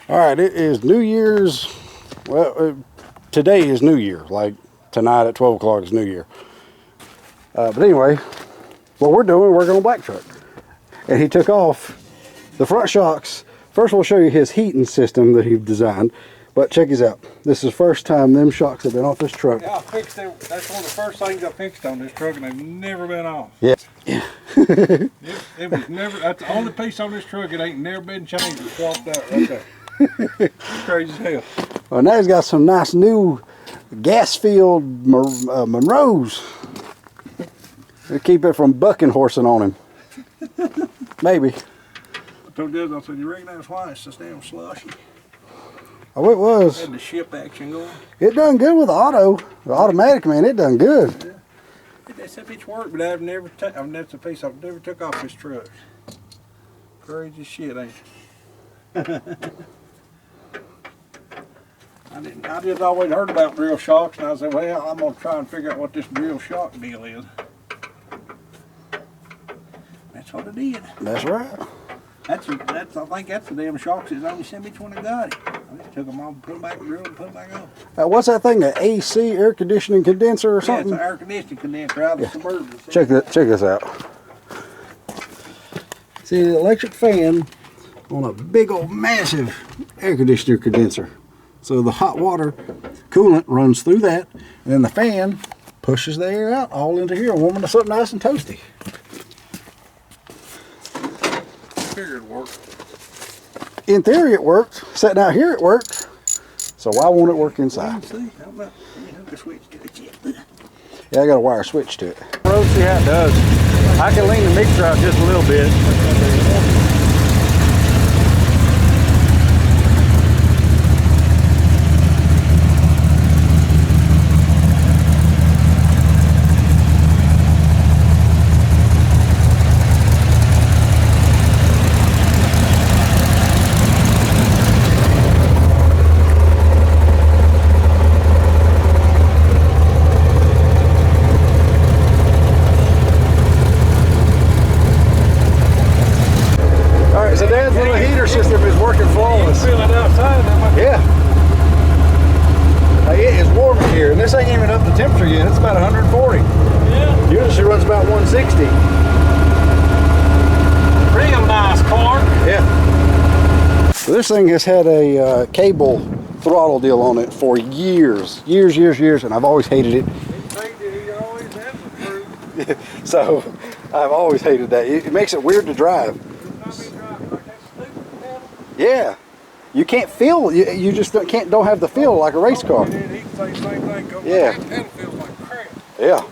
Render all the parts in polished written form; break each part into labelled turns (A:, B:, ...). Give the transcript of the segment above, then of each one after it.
A: All right, it is New Year's. Well, today is New Year. Like tonight at 12 o'clock is New Year. But anyway, what we're doing, we're working on black truck. And he took off the front shocks. First, we'll show you his heating system that he designed. But check this out. This is the first time them shocks have been off this truck.
B: Yeah, I fixed it. That's one of the first things I fixed on this truck, and they've never been off.
A: Yeah.
B: It was never. That's the only piece on this truck. It ain't never been changed or swapped out right there. It's crazy as hell.
A: Well, now he's got some nice new gas-filled Monroes. They keep it from bucking horsing on him. Maybe.
B: I told you, I said, you reckon that's why it's just damn slushy?
A: Oh, it was.
B: Had the ship action going.
A: It done good with the auto. The automatic, man, it done good.
B: Yeah. That's a piece of work, but that's a piece I've never took off this truck. Crazy shit, ain't it? I just always heard about drill shocks, and I said, well, I'm gonna try and figure out what this drill shock deal is. That's what I did.
A: That's right.
B: I think that's the damn shocks that's on me sent me when I got it. I just took them off, put them back in the drill, and put them back on.
A: What's that thing? An AC air conditioning condenser or something?
B: Yeah, it's an air conditioning condenser out of the Suburban.
A: Check this out. See the electric fan on a big old massive air conditioner condenser. So the hot water coolant runs through that, and then the fan pushes the air out all into here, warming us up nice and toasty.
B: Figured it worked.
A: In theory it worked. Sitting out here it worked. So why won't it work inside?
B: See, how about the switch to it yet?
A: Yeah, I got a wire switch to it.
C: Road, see how it does. I can lean the mixer out just a little bit.
A: So Dad's little heater system is working flawless.
B: Feel it outside.
A: Yeah. It is warm in here, and this ain't even up to temperature yet. It's about 140.
B: Yeah.
A: Usually runs about 160.
B: Real nice car.
A: Yeah. So this thing has had a cable throttle deal on it for years, and I've always hated it. So I've always hated that. It makes it weird to drive. Yeah, you can't feel. You just don't have the feel like a race car. Yeah. Yeah.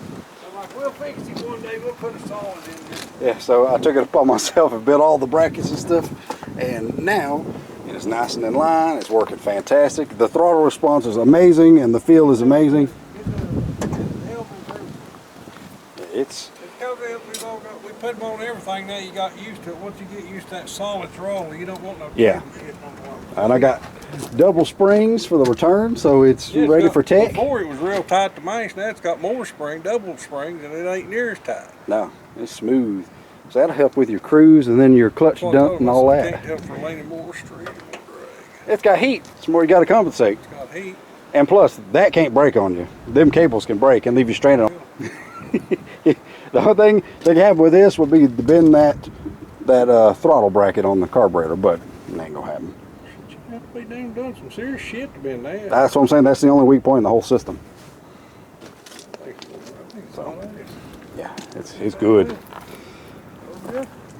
B: We'll fix it one day. We'll put a solid in.
A: Yeah. So I took it upon myself and built all the brackets and stuff, and now it is nice and in line. It's working fantastic. The throttle response is amazing, and the feel is amazing. It's.
B: We put them on everything now. You got used to it. Once you get used to that solid throttle, you don't want no
A: Yeah.
B: shit no more.
A: And I got double springs for the return, so it's ready for tech.
B: Before it was real tight to mash. Now it's got more double springs, and it ain't near as tight.
A: No, it's smooth. So that'll help with your cruise and then your clutch dump and all that.
B: Can't help for leaning more straight.
A: It's got heat. It's more you got to compensate.
B: It's got heat.
A: And plus, that can't break on you. Them cables can break and leave you stranded on. The only thing they can have with this would be to bend that throttle bracket on the carburetor, but it ain't gonna happen.
B: You have to be done some serious shit to bend that.
A: That's what I'm saying. That's the only weak point in the whole system. So, yeah, it's good.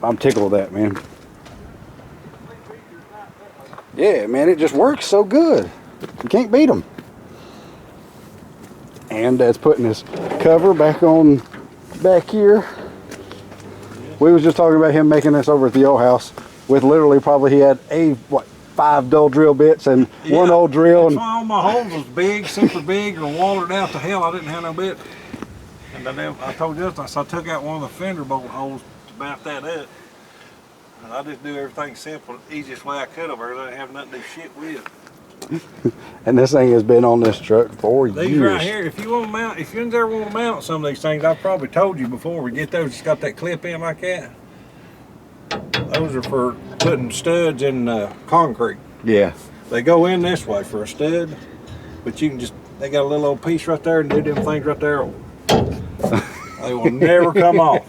A: I'm tickled with that, man. Yeah, man, it just works so good. You can't beat them. And Dad's putting his cover back on back here. We was just talking about him making this over at the old house with literally probably he had 5 dull drill bits and one old drill.
B: That's why all my holes was big, super big, or watered out to hell. I didn't have no bit. And then I told you this, I took out one of the fender bolt holes to mount that up. And I just do everything simple, the easiest way I could over there. I didn't have nothing to do shit with.
A: And this thing has been on this truck for years.
B: These right here, if you ever want to mount some of these things, I've probably told you before, we get those, it's got that clip in like that. Those are for putting studs in concrete.
A: Yeah.
B: They go in this way for a stud, but you can just, they got a little old piece right there and do them things right there. They will never come off.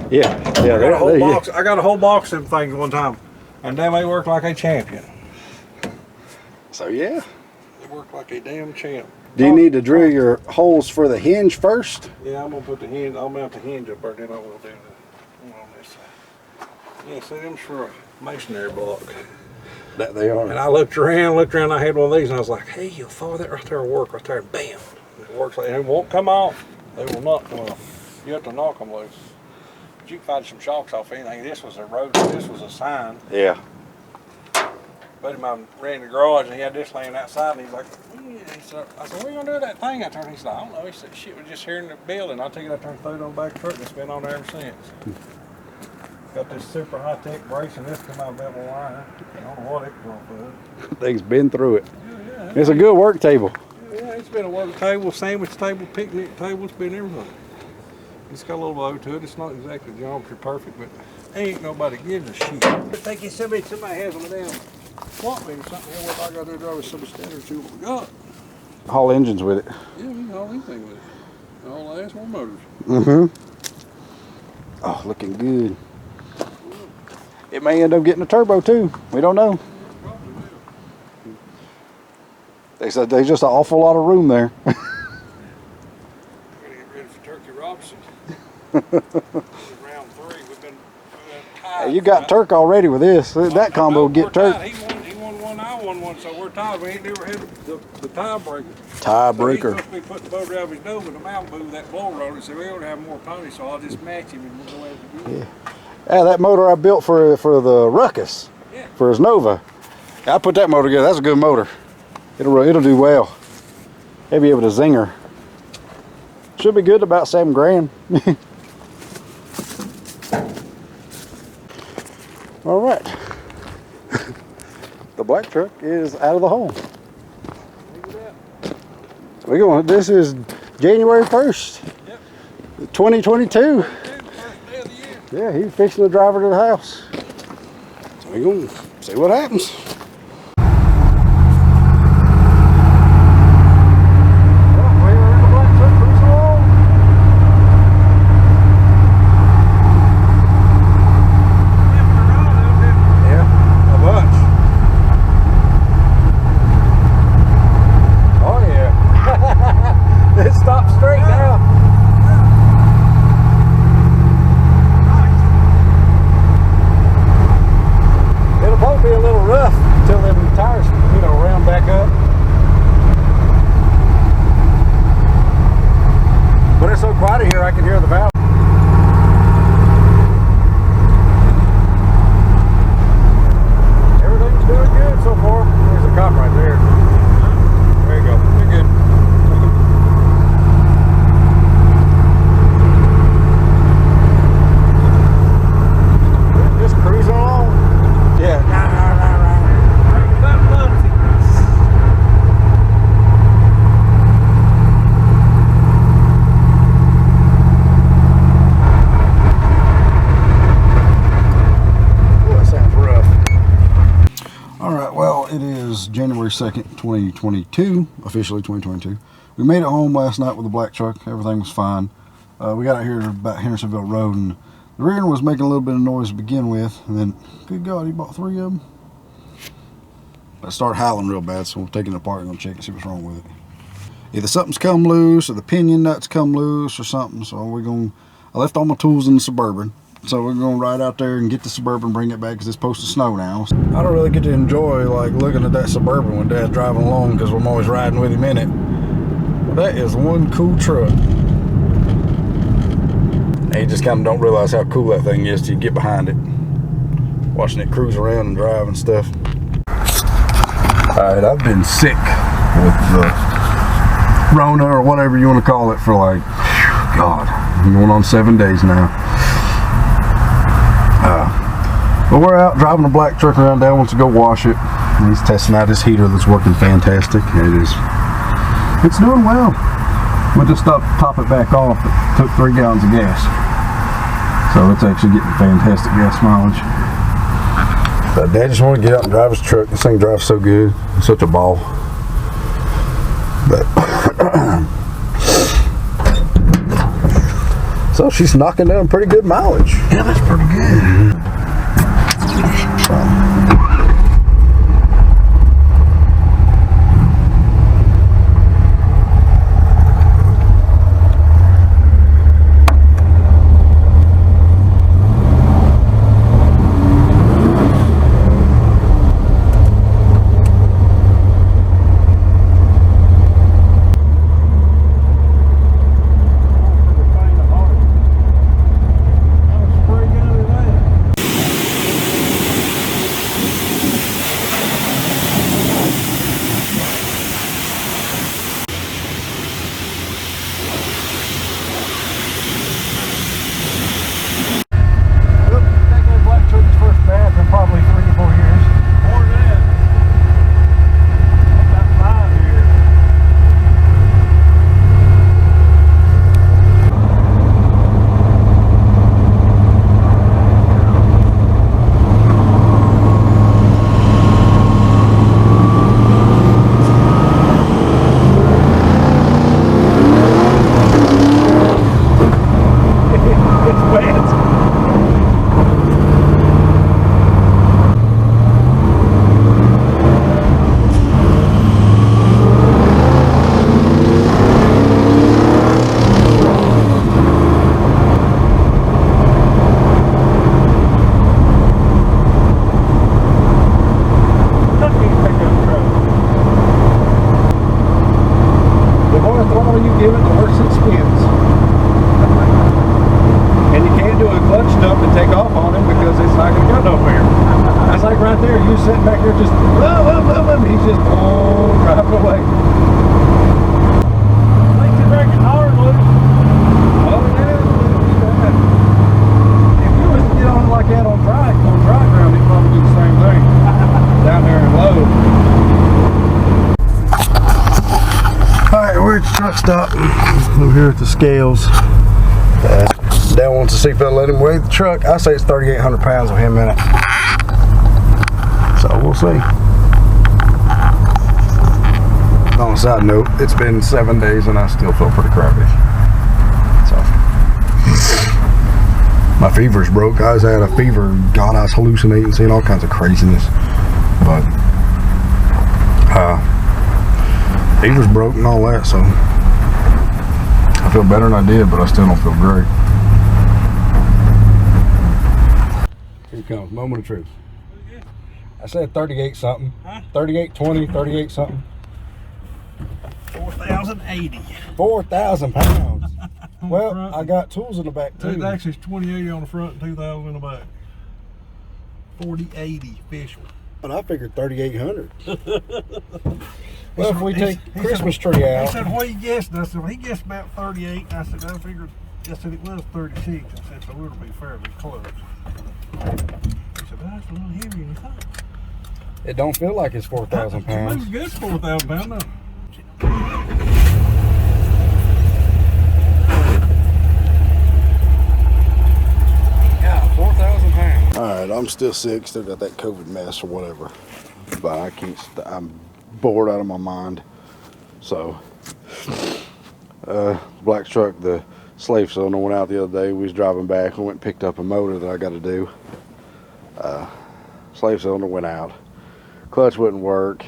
A: Yeah.
B: I got a whole box of them things one time, and they work like a champion.
A: So yeah.
B: They work like a damn champ.
A: Do you need to drill your holes for the hinge first?
B: Yeah, I'm gonna put the hinge. I'll mount the hinge up there, then I will do the one on this side. Yeah, see them's for a masonry block.
A: That they are.
B: And I looked around. I had one of these, and I was like, "Hey, you'll follow that right there, will work right there." And bam, it works. Like, and it won't come off. They will not come off. You have to knock them loose. But you can find some shocks off anything. This was a road. This was a sign.
A: Yeah.
B: Buddy of mine ran in the garage, and he had this laying outside, and he's like, "Yeah." I said, "What are you gonna do with that thing out there?" And he's like, "I don't know." He said, "Shit, we're just here in the building." I took it out there and threw it on the back of the truck, and it's been on there ever since. Got this super high-tech brace, and this come out of metal wire. I don't know what it's going for.
A: Thing's been through it.
B: Yeah.
A: It's a good work table.
B: Yeah, it's been a work table, sandwich table, picnic table. It's been everything. It's got a little low to it. It's not exactly geometry perfect, but ain't nobody gives a shit. I think if somebody has them down swap meet or something, here, what I got there driving some standard to what we got.
A: Haul engines with it.
B: Yeah, you can haul anything with it. All ass, more motors.
A: Mm-hmm. Oh, looking good. It may end up getting a turbo too. We don't know.
B: Probably will.
A: They said there's just an awful lot of room there.
B: We're gonna get ready for Turkey Robinson. Round 3, we've been tied.
A: You got Turk already with this. That combo will get Turk.
B: He won one, I won one, so we're tied. We ain't never had the tiebreaker.
A: Tiebreaker.
B: So he's supposed to be putting the motor out of his nose, but the mountain moved that blower on it, so we ought to have more pony, so I'll just match him and we'll go ahead and do it.
A: Yeah, that motor I built for the Ruckus,
B: Yeah.
A: for his Nova. I put that motor together. That's a good motor. It'll do well. They'll be able to zinger. Should be good, about $7 grand. All right. The black truck is out of the hole. We're going. This is January 1st,
B: Yep.
A: 2022.
B: First day of the year.
A: Yeah, he's fixing to drive her to the house. So we're going to see what happens. January 2nd, 2022, officially 2022. We made it home last night with the black truck. Everything was fine. We got out here about Hendersonville Road, and the rear end was making a little bit of noise to begin with, and then, good God, he bought 3 of them. It started howling real bad, so we're taking it apart and gonna check and see what's wrong with it. Either something's come loose, or the pinion nuts come loose, or something. So I left all my tools in the Suburban. So we're gonna ride out there and get the Suburban, bring it back, because it's supposed to snow now. I don't really get to enjoy like looking at that Suburban when Dad's driving along, because I'm always riding with him in it. But that is one cool truck. And you just kind of don't realize how cool that thing is till you get behind it, watching it cruise around and drive and stuff. Alright, I've been sick with the Rona, or whatever you want to call it, for like, God, I'm going on 7 days now. But we're out driving the black truck around. Dad wants to go wash it. And he's testing out his heater that's working fantastic. It's doing well. We just stopped to top it back off. It took 3 gallons of gas. So it's actually getting fantastic gas mileage. But Dad just wanted to get out and drive his truck. This thing drives so good. It's such a ball. But so she's knocking down pretty good mileage.
B: Yeah, that's pretty good.
A: Stop over here at the scales. Dad wants to see if they'll let him weigh the truck. I say it's 3,800 pounds with him in it. So we'll see. On a side note, it's been 7 days and I still feel pretty crappy. So my fever's broke. I had a fever. God, I was hallucinating, seeing all kinds of craziness. But fever's broke and all that, so I feel better than I did, but I still don't feel great. Here it comes, moment of truth. I said 38 something. Huh? 38.20, 38 something.
B: 4,080.
A: 4,000 pounds. Well, I got tools in the back too.
B: It's actually 2,080 on the front and 2,000 in the back. 4,080 official.
A: But I figured 3,800. Well, if we take Christmas tree out.
B: He said, what you guessed? I said, well, he guessed about 38. I said, I figured, I said it was 36. I said, so it'll be fairly close. He said, that's a little heavier than you thought.
A: It don't feel like it's 4,000 pounds.
B: It was good 4,000 pounds, no.
A: Yeah, 4,000 pounds. All right, I'm still sick. Still got that COVID mess or whatever. But I can't, I'm bored out of my mind. So black truck, the slave cylinder went out the other day. We was driving back and went and picked up a motor that I got to do. Slave cylinder went out, clutch wouldn't work.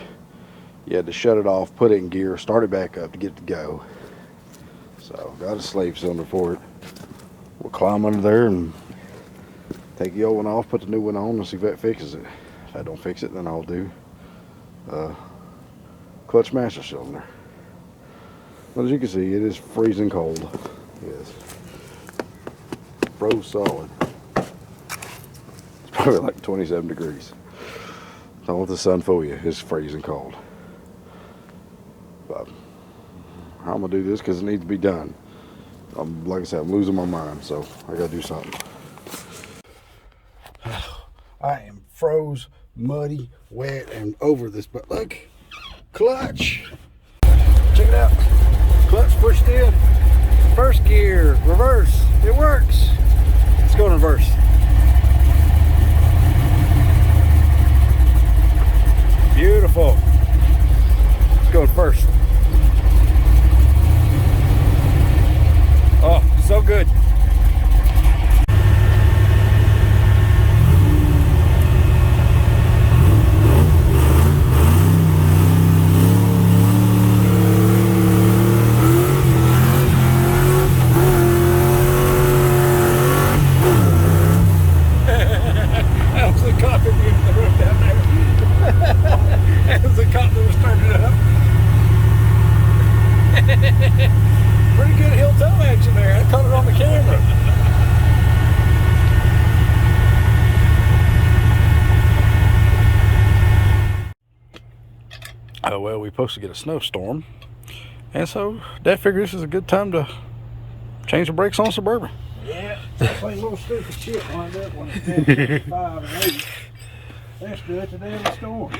A: You had to shut it off, put it in gear, start it back up to get it to go. So got a slave cylinder for it. We'll climb under there and take the old one off, put the new one on, and see if that fixes it. If that don't fix it, then I'll do clutch master cylinder. But as you can see, it is freezing cold. Yes, froze solid. It's probably like 27 degrees. Don't let the sun fool you. It's freezing cold. But I'm gonna do this because it needs to be done. Like I said, I'm losing my mind, so I gotta do something. I am froze, muddy, wet, and over this, but look, clutch. Check it out. Clutch pushed in. First gear, reverse. It works. Let's go in reverse. full. Let's go first. Oh, so good.
B: That was the cop that used the road down there. That was the cop that was turning it up. Pretty good heel toe action there. I caught it on the camera.
A: Oh, well, we're supposed to get a snowstorm. And so Dad figured this is a good time to change the brakes on Suburban.
B: Yeah, that's like little stupid shit lined up when it's 75 and 80. That's good today in the storm.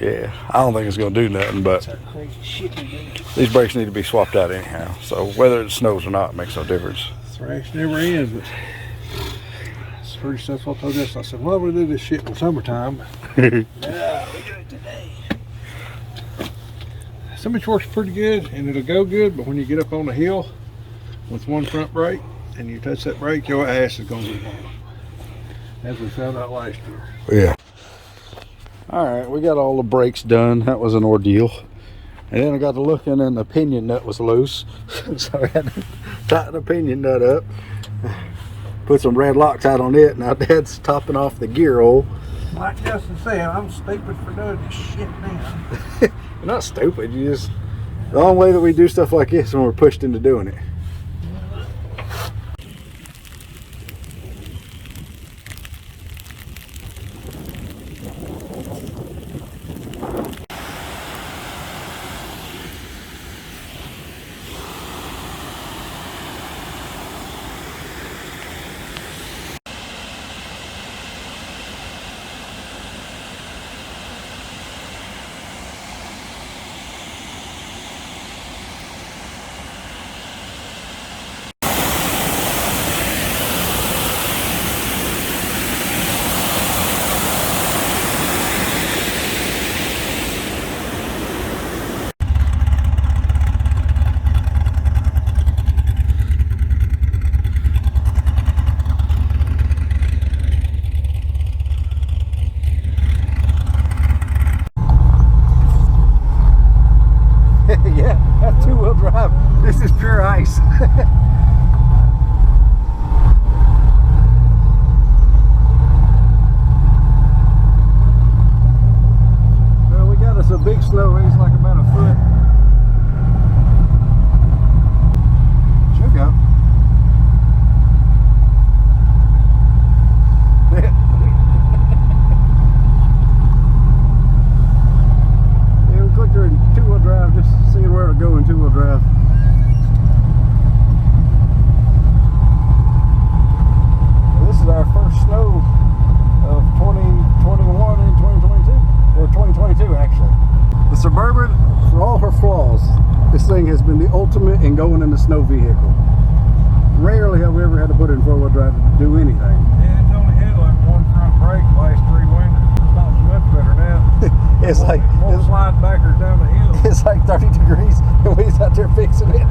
A: Yeah, I don't think it's going to do nothing, but
B: That's crazy shit we do.
A: these brakes need to be swapped out anyhow. So whether it snows or not, it makes no difference.
B: Thrash never ends, but it's pretty stuff. I told us, I said, well, we do this shit in the summertime. Yeah, we do it today. Some of it works pretty good and it'll go good, but when you get up on the hill with one front brake and you touch that brake, your ass is going to be gone. As we found out last year.
A: Yeah. All right, we got all the brakes done. That was an ordeal. And then I got to looking and the pinion nut was loose. So I had to tighten the pinion nut up. Put some red Loctite on it. Now Dad's topping off the gear oil.
B: Like Justin said, I'm stupid for doing this shit now.
A: You're not stupid. You just, the only way that we do stuff like this is when we're pushed into doing it. Yeah, that's two-wheel drive. This is pure ice. Well, we got us a big snow. It's like about a foot. Should go. Yeah, we clicked her in two-wheel drive, just seeing where to go in two-wheel drive. Well, this is our first snow of 2021 and 2022, or 2022 actually. The Suburban, for all her flaws, this thing has been the ultimate in going in a snow vehicle. Rarely have we ever had to put it in four-wheel drive to do anything.
B: Yeah, it's only had like one front brake the last 3 winters. It's not much better now.
A: It's like
B: More slide backers down the hill.
A: it's like 30 degrees and we's out there fixing it.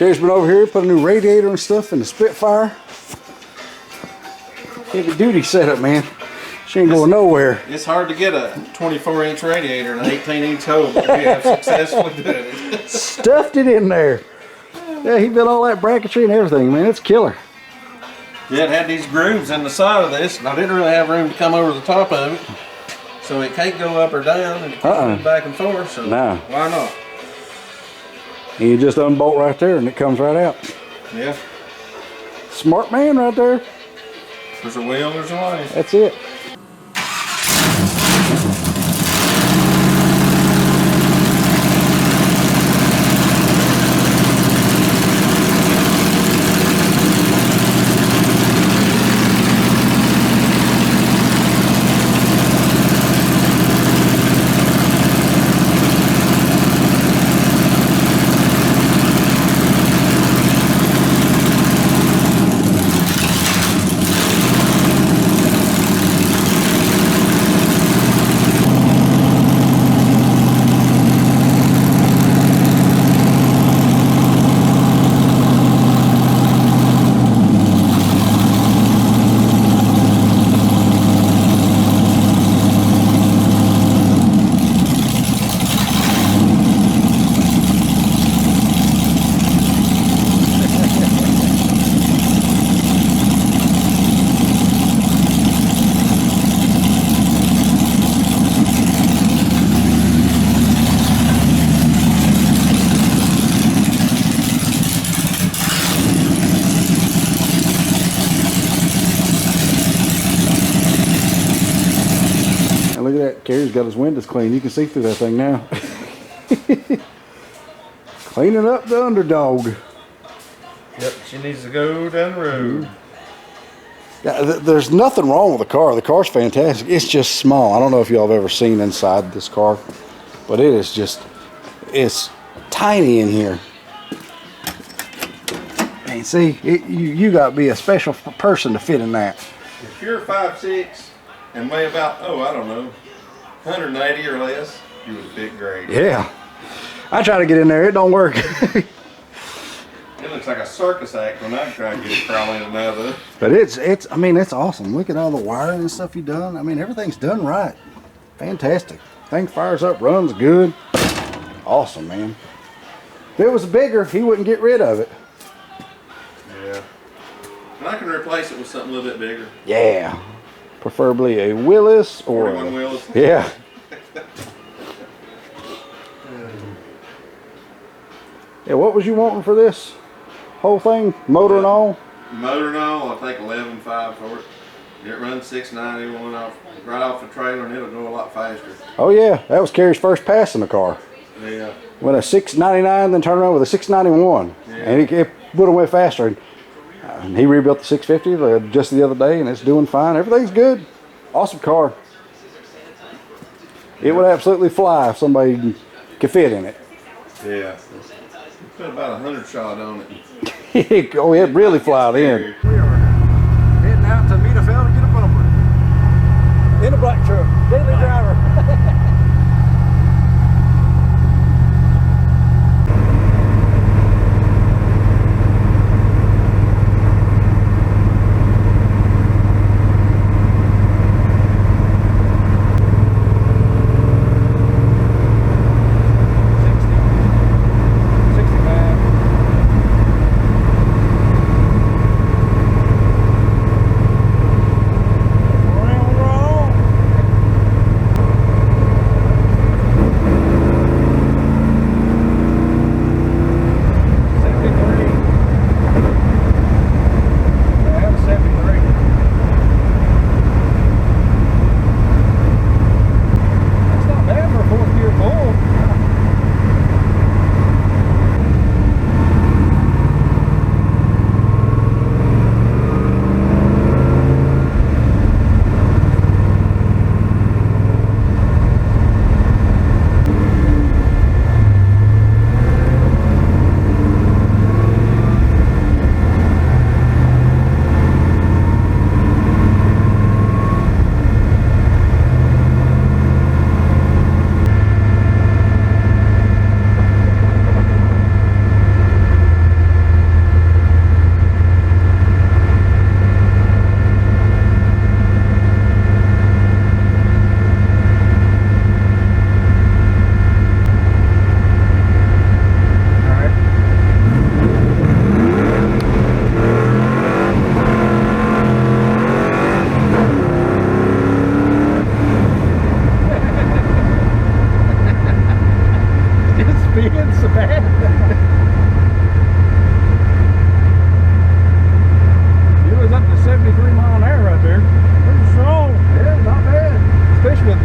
A: Kerry's been over here, put a new radiator and stuff in the Spitfire. Heavy duty setup, man. She ain't going nowhere.
D: It's hard to get a 24-inch radiator in an 18-inch hole, but we have successfully done it.
A: Stuffed it in there. Yeah, he built all that bracketry and everything, man. It's killer.
D: Yeah, it had these grooves in the side of this, and I didn't really have room to come over the top of it. So it can't go up or down, and it can't move back and forth, so why not?
A: And you just unbolt right there, and it comes right out.
D: Yeah.
A: Smart man right there.
D: There's a will, there's a way.
A: That's it. Look at that. Kerry's got his windows clean. You can see through that thing now. Cleaning up the underdog.
D: Yep, she needs to go down the road.
A: Yeah, there's nothing wrong with the car. The car's fantastic. It's just small. I don't know if y'all have ever seen inside this car, but it is just, it's tiny in here. And see, you got to be a special person to fit in that.
D: If you're 5'6" and weigh about, I don't know, 180 or less, you would fit great.
A: Yeah. I try to get in there. It don't work.
D: It looks like a circus act when I try to get it crawling in and out of it.
A: But I mean, it's awesome. Look at all the wiring and stuff you done. I mean, everything's done right. Fantastic. Thing fires up, runs good. Awesome, man. If it was bigger, he wouldn't get rid of it.
D: Yeah. And I can replace it with something a little bit bigger.
A: Yeah. Preferably a Willis or
D: 41 Willis.
A: Yeah. Yeah, what was you wanting for this whole thing? Motor and all?
D: Motor and all, I'll take 11.5 for it. It runs 691 right off the trailer, and it'll go a lot faster.
A: Oh yeah, that was Kerry's first pass in the car.
D: Yeah.
A: Went a 699, then turned around with a 691,
D: Yeah.
A: and it would have went faster. And he rebuilt the 650 just the other day, and it's doing fine. Everything's good. Awesome car. It would absolutely fly if somebody could fit in it.
D: Yeah. Put about 100 shot on it.
A: Oh, it really flied in.
C: We are heading out to meet a fella to get a bumper. In a black truck. Daily driver.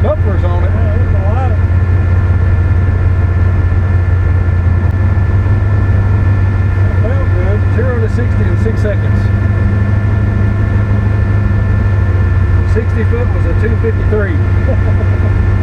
C: couplers on it.
B: Yeah, it's a lot.
C: It felt good. 0 to 60 in 6 seconds. 60 foot was a 253.